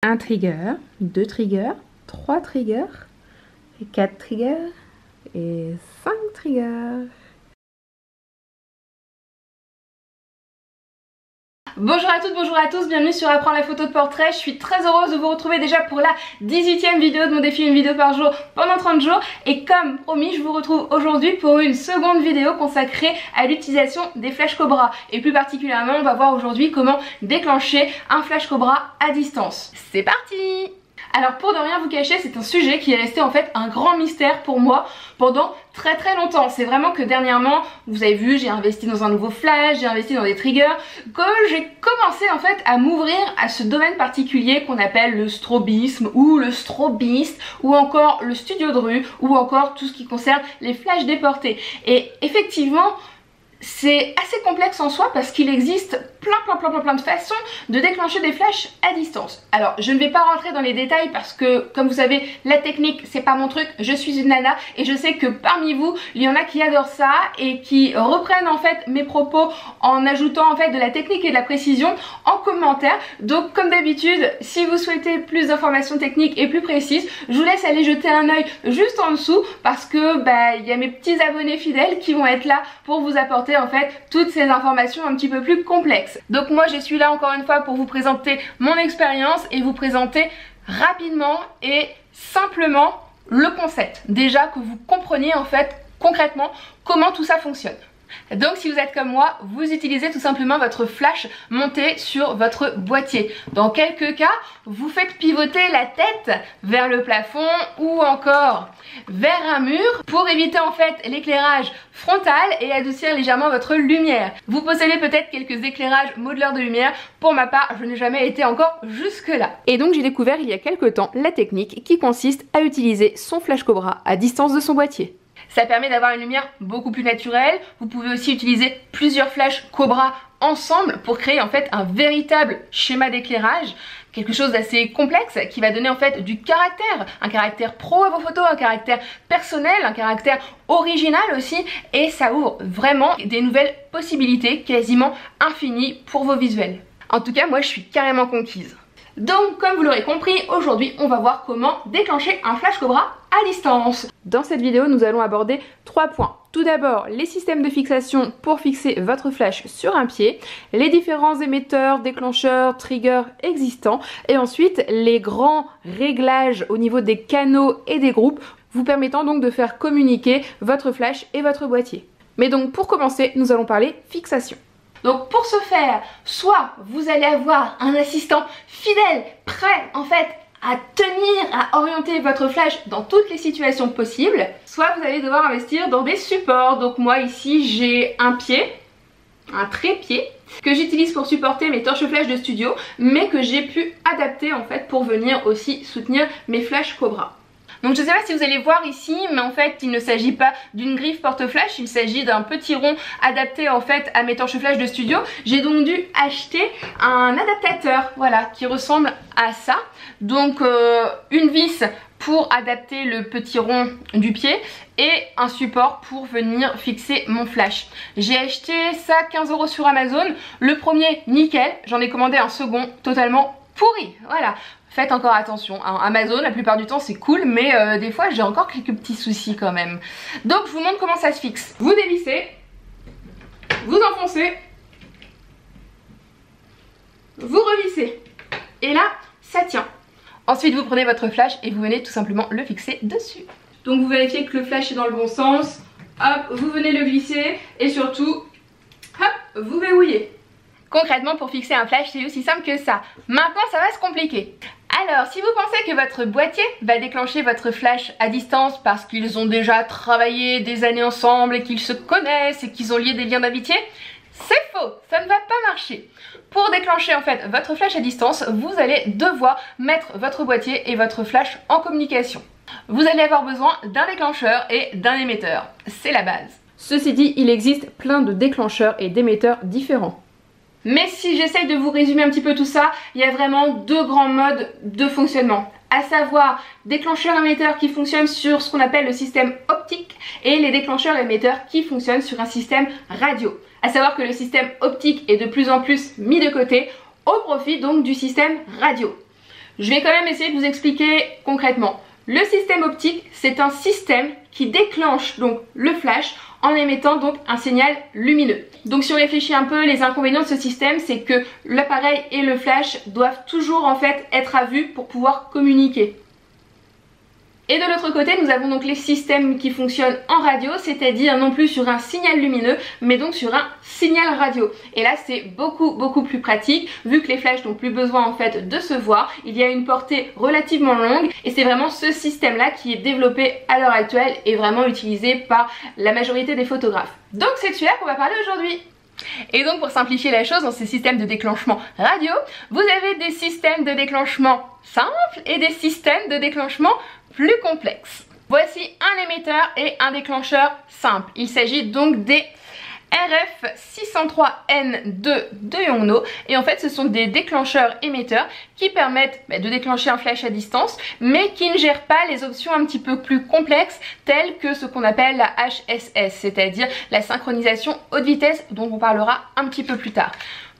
Un trigger, 2 triggers, 3 triggers, et 4 triggers, et 5 triggers. Bonjour à toutes, bonjour à tous, bienvenue sur Apprendre la photo de portrait. Je suis très heureuse de vous retrouver déjà pour la 18e vidéo de mon défi une vidéo par jour pendant 30 jours. Et comme promis, je vous retrouve aujourd'hui pour une seconde vidéo consacrée à l'utilisation des Flash Cobra. Et plus particulièrement, on va voir aujourd'hui comment déclencher un Flash Cobra à distance. C'est parti! Alors pour ne rien vous cacher, c'est un sujet qui est resté en fait un grand mystère pour moi pendant très longtemps. C'est vraiment que dernièrement, vous avez vu, j'ai investi dans un nouveau flash, j'ai investi dans des triggers, que j'ai commencé en fait à m'ouvrir à ce domaine particulier qu'on appelle le strobisme ou le strobiste ou encore le studio de rue ou encore tout ce qui concerne les flashs déportés. Et effectivement, c'est assez complexe en soi parce qu'il existe plein de façons de déclencher des flashs à distance. Alors je ne vais pas rentrer dans les détails parce que comme vous savez la technique c'est pas mon truc, je suis une nana et je sais que parmi vous il y en a qui adorent ça et qui reprennent en fait mes propos en ajoutant en fait de la technique et de la précision en commentaire. Donc comme d'habitude, si vous souhaitez plus d'informations techniques et plus précises, je vous laisse aller jeter un œil juste en dessous parce que il y a mes petits abonnés fidèles qui vont être là pour vous apporter en fait toutes ces informations un petit peu plus complexes. Donc moi je suis là encore une fois pour vous présenter mon expérience et vous présenter rapidement et simplement le concept. Déjà que vous compreniez en fait concrètement comment tout ça fonctionne. Donc si vous êtes comme moi, vous utilisez tout simplement votre flash monté sur votre boîtier. Dans quelques cas, vous faites pivoter la tête vers le plafond ou encore vers un mur pour éviter en fait l'éclairage frontal et adoucir légèrement votre lumière. Vous possédez peut-être quelques éclairages modeleurs de lumière. Pour ma part, je n'ai jamais été encore jusque là. Et donc j'ai découvert il y a quelques temps la technique qui consiste à utiliser son Flash Cobra à distance de son boîtier. Ça permet d'avoir une lumière beaucoup plus naturelle. Vous pouvez aussi utiliser plusieurs flashs Cobra ensemble pour créer en fait un véritable schéma d'éclairage. Quelque chose d'assez complexe qui va donner en fait du caractère. Un caractère pro à vos photos, un caractère personnel, un caractère original aussi. Et ça ouvre vraiment des nouvelles possibilités quasiment infinies pour vos visuels. En tout cas, moi je suis carrément conquise. Donc comme vous l'aurez compris, aujourd'hui on va voir comment déclencher un Flash Cobra à distance. Dans cette vidéo nous allons aborder 3 points. Tout d'abord les systèmes de fixation pour fixer votre flash sur un pied, les différents émetteurs, déclencheurs, triggers existants et ensuite les grands réglages au niveau des canaux et des groupes vous permettant donc de faire communiquer votre flash et votre boîtier. Mais donc pour commencer nous allons parler fixation. Donc pour ce faire, soit vous allez avoir un assistant fidèle, prêt en fait à tenir, à orienter votre flash dans toutes les situations possibles, soit vous allez devoir investir dans des supports. Donc moi ici j'ai un pied, un trépied, que j'utilise pour supporter mes torches flash de studio, mais que j'ai pu adapter en fait pour venir aussi soutenir mes flashs Cobra. Donc je ne sais pas si vous allez voir ici, mais en fait il ne s'agit pas d'une griffe porte-flash, il s'agit d'un petit rond adapté en fait à mes torches flash de studio. J'ai donc dû acheter un adaptateur, voilà, qui ressemble à ça. Donc une vis pour adapter le petit rond du pied et un support pour venir fixer mon flash. J'ai acheté ça 15 € sur Amazon. Le premier nickel, j'en ai commandé un second totalement pourri, voilà. Faites encore attention, hein. Amazon la plupart du temps c'est cool mais des fois j'ai encore quelques petits soucis quand même. Donc je vous montre comment ça se fixe. Vous dévissez, vous enfoncez, vous revissez et là ça tient. Ensuite vous prenez votre flash et vous venez tout simplement le fixer dessus. Donc vous vérifiez que le flash est dans le bon sens, hop, vous venez le glisser et surtout, hop, vous verrouillez. Concrètement pour fixer un flash c'est aussi simple que ça. Maintenant ça va se compliquer. Alors si vous pensez que votre boîtier va déclencher votre flash à distance parce qu'ils ont déjà travaillé des années ensemble et qu'ils se connaissent et qu'ils ont lié des liens d'amitié, c'est faux, ça ne va pas marcher. Pour déclencher en fait votre flash à distance, vous allez devoir mettre votre boîtier et votre flash en communication. Vous allez avoir besoin d'un déclencheur et d'un émetteur, c'est la base. Ceci dit, il existe plein de déclencheurs et d'émetteurs différents. Mais si j'essaye de vous résumer un petit peu tout ça, il y a vraiment 2 grands modes de fonctionnement. À savoir déclencheurs émetteurs qui fonctionnent sur ce qu'on appelle le système optique et les déclencheurs émetteurs qui fonctionnent sur un système radio. À savoir que le système optique est de plus en plus mis de côté au profit donc du système radio. Je vais quand même essayer de vous expliquer concrètement. Le système optique, c'est un système qui déclenche donc le flash en émettant donc un signal lumineux. Donc si on réfléchit un peu, les inconvénients de ce système, c'est que l'appareil et le flash doivent toujours en fait être à vue pour pouvoir communiquer. Et de l'autre côté, nous avons donc les systèmes qui fonctionnent en radio, c'est-à-dire non plus sur un signal lumineux, mais donc sur un signal radio. Et là, c'est beaucoup plus pratique, vu que les flashs n'ont plus besoin en fait de se voir. Il y a une portée relativement longue, et c'est vraiment ce système-là qui est développé à l'heure actuelle et vraiment utilisé par la majorité des photographes. Donc c'est de celui-là qu'on va parler aujourd'hui. Et donc pour simplifier la chose, dans ces systèmes de déclenchement radio, vous avez des systèmes de déclenchement simples et des systèmes de déclenchement plus complexes. Voici un émetteur et un déclencheur simple. Il s'agit donc des RF603N2 de Yongnuo, et en fait ce sont des déclencheurs émetteurs qui permettent de déclencher un flash à distance, mais qui ne gèrent pas les options un petit peu plus complexes telles que ce qu'on appelle la HSS, c'est-à-dire la synchronisation haute vitesse, dont on parlera un petit peu plus tard.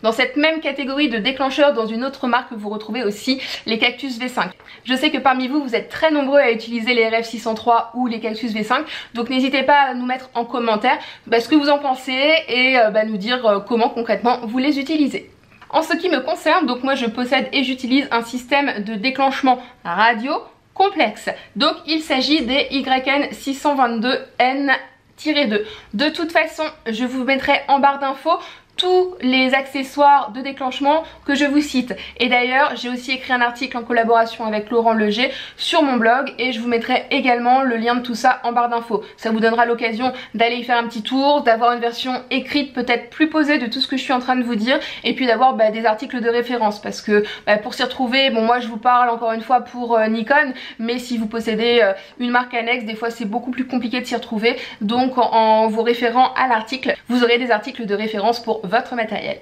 Dans cette même catégorie de déclencheurs, dans une autre marque, vous retrouvez aussi les Cactus V5. Je sais que parmi vous, vous êtes très nombreux à utiliser les RF603 ou les Cactus V5, donc n'hésitez pas à nous mettre en commentaire ce que vous en pensez et nous dire comment concrètement vous les utilisez. En ce qui me concerne, donc moi je possède et j'utilise un système de déclenchement radio complexe. Donc il s'agit des YN622N-2. De toute façon, je vous mettrai en barre d'infos tous les accessoires de déclenchement que je vous cite. Et d'ailleurs, j'ai aussi écrit un article en collaboration avec Laurent Leger sur mon blog, et je vous mettrai également le lien de tout ça en barre d'infos. Ça vous donnera l'occasion d'aller y faire un petit tour, d'avoir une version écrite peut-être plus posée de tout ce que je suis en train de vous dire, et puis d'avoir des articles de référence, parce que pour s'y retrouver, bon moi je vous parle encore une fois pour Nikon, mais si vous possédez une marque annexe, des fois c'est beaucoup plus compliqué de s'y retrouver. Donc en vous référant à l'article, vous aurez des articles de référence pour votre matériel.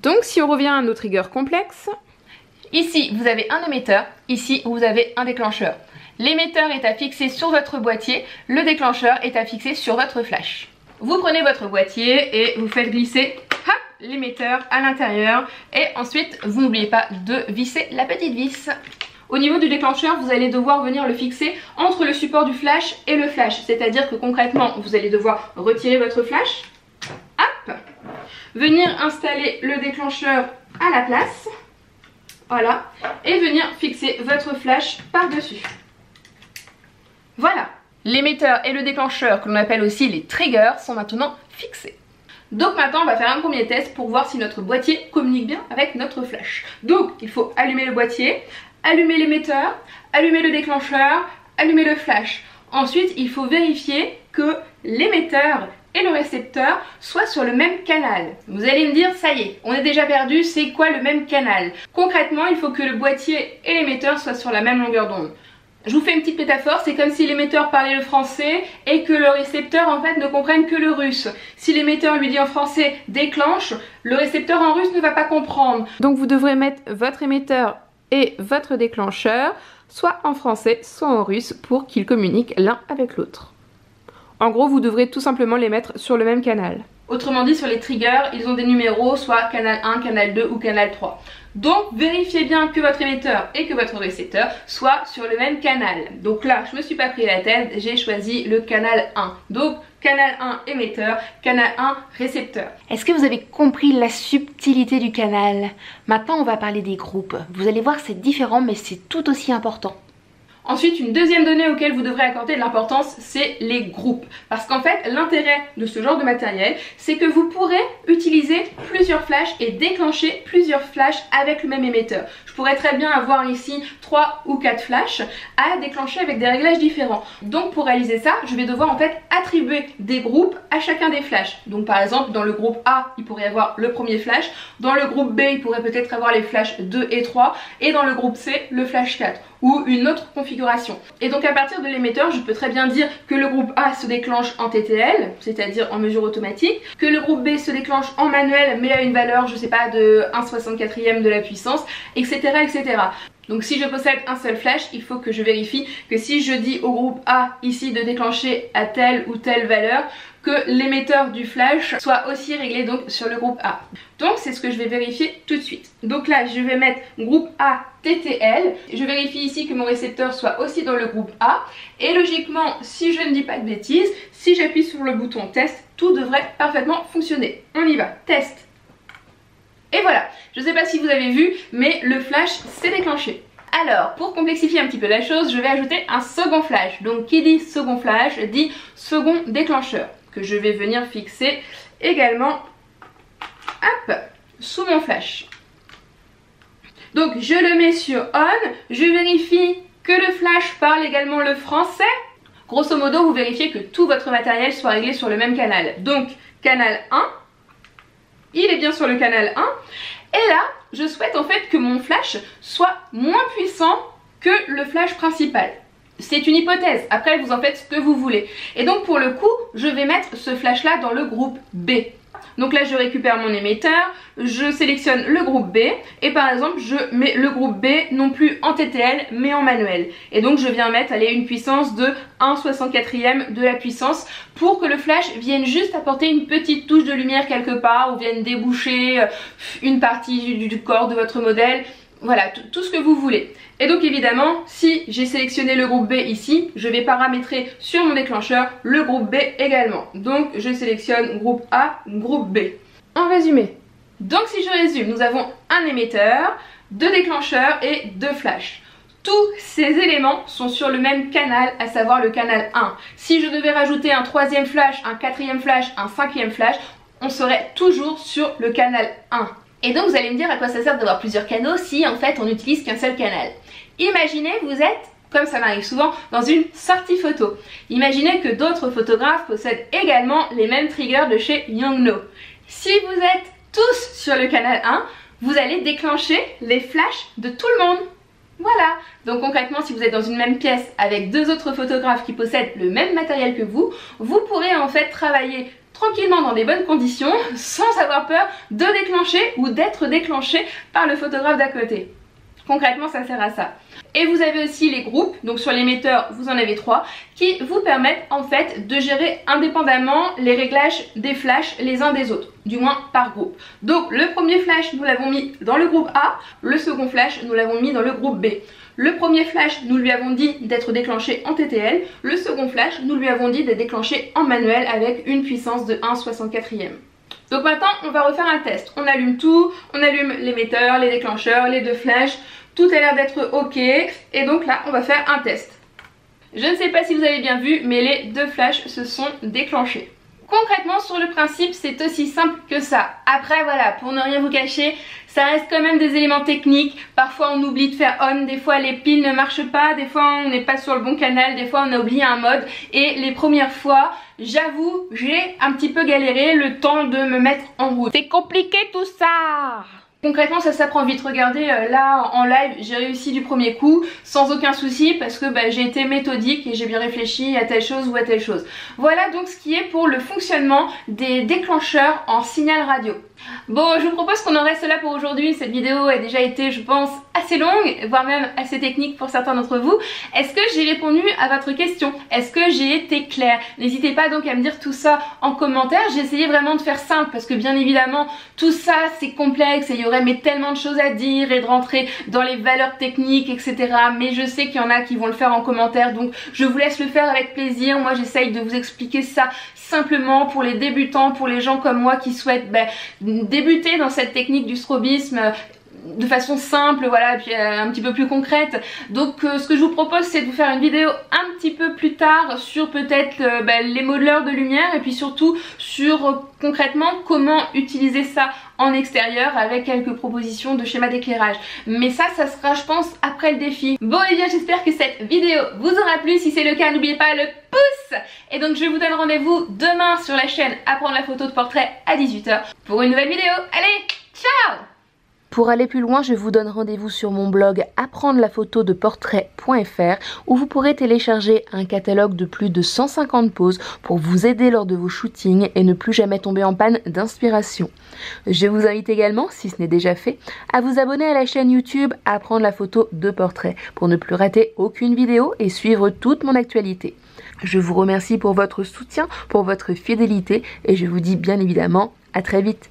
Donc si on revient à nos triggers complexes, ici vous avez un émetteur, ici vous avez un déclencheur. L'émetteur est à fixer sur votre boîtier, le déclencheur est à fixer sur votre flash. Vous prenez votre boîtier et vous faites glisser l'émetteur à l'intérieur, et ensuite vous n'oubliez pas de visser la petite vis. Au niveau du déclencheur, vous allez devoir venir le fixer entre le support du flash et le flash, c'est-à-dire que concrètement vous allez devoir retirer votre flash, hop, venir installer le déclencheur à la place, voilà, et venir fixer votre flash par-dessus. Voilà, l'émetteur et le déclencheur, que l'on appelle aussi les triggers, sont maintenant fixés. Donc maintenant on va faire un premier test pour voir si notre boîtier communique bien avec notre flash. Donc il faut allumer le boîtier, allumer l'émetteur, allumer le déclencheur, allumer le flash. Ensuite il faut vérifier que l'émetteur et le récepteur soient sur le même canal. Vous allez me dire, ça y est, on est déjà perdu, c'est quoi le même canal? Concrètement, il faut que le boîtier et l'émetteur soient sur la même longueur d'onde. Je vous fais une petite métaphore, c'est comme si l'émetteur parlait le français et que le récepteur en fait ne comprenne que le russe. Si l'émetteur lui dit en français déclenche, le récepteur en russe ne va pas comprendre. Donc vous devrez mettre votre émetteur et votre déclencheur soit en français soit en russe pour qu'ils communiquent l'un avec l'autre. En gros, vous devrez tout simplement les mettre sur le même canal. Autrement dit, sur les triggers, ils ont des numéros, soit canal 1, canal 2 ou canal 3. Donc, vérifiez bien que votre émetteur et que votre récepteur soient sur le même canal. Donc là, je me suis pas pris la tête, j'ai choisi le canal 1. Donc, canal 1 émetteur, canal 1 récepteur. Est-ce que vous avez compris la subtilité du canal? Maintenant, on va parler des groupes. Vous allez voir, c'est différent, mais c'est tout aussi important. Ensuite, une deuxième donnée auquel vous devrez accorder de l'importance, c'est les groupes. Parce qu'en fait, l'intérêt de ce genre de matériel, c'est que vous pourrez utiliser plusieurs flashs et déclencher plusieurs flashs avec le même émetteur. Je pourrais très bien avoir ici 3 ou 4 flashs à déclencher avec des réglages différents. Donc pour réaliser ça, je vais devoir en fait attribuer des groupes à chacun des flashs. Donc par exemple, dans le groupe A, il pourrait y avoir le premier flash. Dans le groupe B, il pourrait peut-être avoir les flashs 2 et 3. Et dans le groupe C, le flash 4. Ou une autre configuration. Et donc à partir de l'émetteur, je peux très bien dire que le groupe A se déclenche en TTL, c'est-à-dire en mesure automatique, que le groupe B se déclenche en manuel mais à une valeur, je sais pas, de 1/64 de la puissance, etc. etc. Donc si je possède un seul flash, il faut que je vérifie que si je dis au groupe A ici de déclencher à telle ou telle valeur, que l'émetteur du flash soit aussi réglé donc sur le groupe A. Donc c'est ce que je vais vérifier tout de suite. Donc là je vais mettre groupe A TTL, je vérifie ici que mon récepteur soit aussi dans le groupe A et logiquement, si je ne dis pas de bêtises, si j'appuie sur le bouton test, tout devrait parfaitement fonctionner. On y va, test. Et voilà, je ne sais pas si vous avez vu, mais le flash s'est déclenché. Alors, pour complexifier un petit peu la chose, je vais ajouter un second flash. Donc qui dit second flash dit second déclencheur, que je vais venir fixer également, hop, sous mon flash. Donc je le mets sur on, je vérifie que le flash parle également le français. Grosso modo, vous vérifiez que tout votre matériel soit réglé sur le même canal. Donc canal 1, il est bien sur le canal 1. Et là, je souhaite en fait que mon flash soit moins puissant que le flash principal. C'est une hypothèse, après vous en faites ce que vous voulez. Et donc pour le coup, je vais mettre ce flash là dans le groupe B. Donc là je récupère mon émetteur, je sélectionne le groupe B et par exemple je mets le groupe B non plus en TTL mais en manuel. Et donc je viens mettre une puissance de 1/64e de la puissance pour que le flash vienne juste apporter une petite touche de lumière quelque part ou vienne déboucher une partie du corps de votre modèle. Voilà, tout ce que vous voulez. Et donc évidemment, si j'ai sélectionné le groupe B ici, je vais paramétrer sur mon déclencheur le groupe B également. Donc je sélectionne groupe A, groupe B. En résumé, donc si je résume, nous avons un émetteur, 2 déclencheurs et 2 flashs. Tous ces éléments sont sur le même canal, à savoir le canal 1. Si je devais rajouter un 3e flash, un 4e flash, un 5e flash, on serait toujours sur le canal 1. Et donc vous allez me dire à quoi ça sert d'avoir plusieurs canaux si en fait on n'utilise qu'un seul canal. Imaginez vous êtes, comme ça m'arrive souvent, dans une sortie photo. Imaginez que d'autres photographes possèdent également les mêmes triggers de chez Yongnuo. Si vous êtes tous sur le canal 1, vous allez déclencher les flashs de tout le monde. Voilà, donc concrètement si vous êtes dans une même pièce avec 2 autres photographes qui possèdent le même matériel que vous pourrez en fait travailler tranquillement dans des bonnes conditions sans avoir peur de déclencher ou d'être déclenché par le photographe d'à côté. Concrètement ça sert à ça. Et vous avez aussi les groupes, donc sur l'émetteur vous en avez 3 qui vous permettent en fait de gérer indépendamment les réglages des flashs les uns des autres, du moins par groupe. Donc le premier flash nous l'avons mis dans le groupe A, le second flash nous l'avons mis dans le groupe B. Le premier flash, nous lui avons dit d'être déclenché en TTL. Le second flash, nous lui avons dit d'être déclenché en manuel avec une puissance de 1/64e. Donc maintenant, on va refaire un test. On allume tout, on allume l'émetteur, les déclencheurs, les 2 flashs. Tout a l'air d'être ok. Et donc là, on va faire un test. Je ne sais pas si vous avez bien vu, mais les 2 flashs se sont déclenchés. Concrètement sur le principe c'est aussi simple que ça. Après voilà, pour ne rien vous cacher, ça reste quand même des éléments techniques. Parfois on oublie de faire on, des fois les piles ne marchent pas, des fois on n'est pas sur le bon canal, des fois on a oublié un mode. Et les premières fois, j'avoue, j'ai un petit peu galéré le temps de me mettre en route. C'est compliqué tout ça! Concrètement ça s'apprend vite, regardez là en live j'ai réussi du premier coup sans aucun souci parce que j'ai été méthodique et j'ai bien réfléchi à telle chose ou à telle chose. Voilà donc ce qui est pour le fonctionnement des déclencheurs en signal radio. Bon, je vous propose qu'on en reste là pour aujourd'hui. Cette vidéo a déjà été, je pense, assez longue, voire même assez technique pour certains d'entre vous. Est-ce que j'ai répondu à votre question? Est-ce que j'ai été claire? N'hésitez pas donc à me dire tout ça en commentaire. J'ai essayé vraiment de faire simple parce que bien évidemment, tout ça c'est complexe et il y aurait tellement de choses à dire et de rentrer dans les valeurs techniques, etc. Mais je sais qu'il y en a qui vont le faire en commentaire, donc je vous laisse le faire avec plaisir. Moi j'essaye de vous expliquer ça simplement pour les débutants, pour les gens comme moi qui souhaitent débuter dans cette technique du strobisme de façon simple, voilà, et puis un petit peu plus concrète. Donc ce que je vous propose c'est de vous faire une vidéo un petit peu plus tard sur peut-être les modeleurs de lumière et puis surtout sur concrètement comment utiliser ça en extérieur avec quelques propositions de schéma d'éclairage. Mais ça sera je pense après le défi. Bon et bien j'espère que cette vidéo vous aura plu. Si c'est le cas n'oubliez pas le pouce. Et donc je vous donne rendez-vous demain sur la chaîne Apprendre la photo de portrait à 18 h pour une nouvelle vidéo. Allez, ciao! Pour aller plus loin, je vous donne rendez-vous sur mon blog apprendre-la-photo-de-portrait.fr où vous pourrez télécharger un catalogue de plus de 150 poses pour vous aider lors de vos shootings et ne plus jamais tomber en panne d'inspiration. Je vous invite également, si ce n'est déjà fait, à vous abonner à la chaîne YouTube Apprendre la photo de portrait pour ne plus rater aucune vidéo et suivre toute mon actualité. Je vous remercie pour votre soutien, pour votre fidélité et je vous dis bien évidemment à très vite.